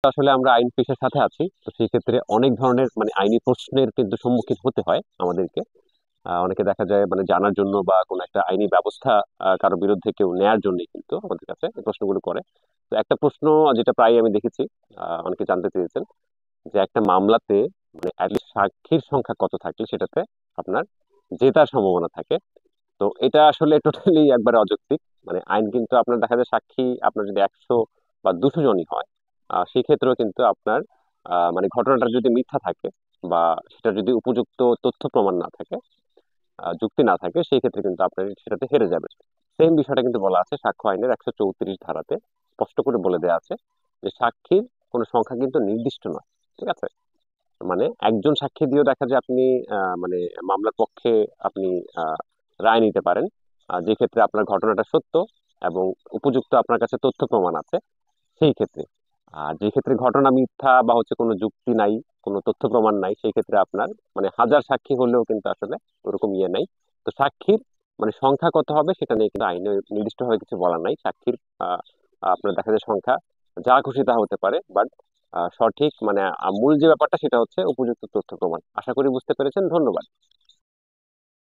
আসলে আমরা আইন পেশার সাথে আছি, তো সেই ক্ষেত্রে অনেক ধরনের আইনি প্রশ্নের কিন্তু সম্মুখীন হতে হয় আমাদেরকে। অনেকে দেখা যায় জানার জন্য বা কোনো একটা আইনি ব্যবস্থা কারো বিরুদ্ধে কেউ নেয়ার জন্যই কিন্তু আমাদের কাছে এই প্রশ্নগুলো করে। তো একটা প্রশ্ন যেটা প্রায় আমি দেখেছি, অনেকে জানতে চেয়েছেন যে একটা মামলাতে অ্যাটলিস্ট সাক্ষীর সংখ্যা কত থাকলে সেটাতে আপনার জেতার সম্ভাবনা থাকে। তো এটা আসলে টোটালি একবারে অযৌক্তিক। আইন কিন্তু আপনার দেখা যায় সাক্ষী আপনার যদি 100 বা 200 জনই হয়, সেই ক্ষেত্রেও কিন্তু আপনার ঘটনাটা যদি মিথ্যা থাকে বা সেটা যদি উপযুক্ত তথ্য প্রমাণ না থাকে, যুক্তি না থাকে, সেই ক্ষেত্রে কিন্তু আপনার সেটাতে হেরে যাবে। সেম বিষয়টা কিন্তু বলা আছে সাক্ষ্য আইনের 134 ধারাতে, স্পষ্ট করে বলে দেওয়া আছে যে সাক্ষীর কোনো সংখ্যা কিন্তু নির্দিষ্ট নয়। ঠিক আছে? একজন সাক্ষী দিয়েও দেখা যায় আপনি মামলার পক্ষে আপনি আহ, রায় নিতে পারেন, যে ক্ষেত্রে আপনার ঘটনাটা সত্য এবং উপযুক্ত আপনার কাছে তথ্য প্রমাণ আছে সেই ক্ষেত্রে। আর যে ক্ষেত্রে ঘটনা মিথ্যা বা হচ্ছে কোনো যুক্তি নাই, কোনো তথ্য প্রমাণ নাই, সেই ক্ষেত্রে আপনার হাজার সাক্ষী হলেও কিন্তু আসলে ওরকম ইয়ে নাই। তো সাক্ষীর সংখ্যা কত হবে সেটা নিয়ে কিন্তু আইনে নির্দিষ্টভাবে কিছু বলা নাই। সাক্ষীর আহ, আপনার দেখা যায় সংখ্যা যা খুশি তা হতে পারে, বাট সঠিক মূল যে ব্যাপারটা সেটা হচ্ছে উপযুক্ত তথ্য প্রমাণ। আশা করি বুঝতে পেরেছেন। ধন্যবাদ।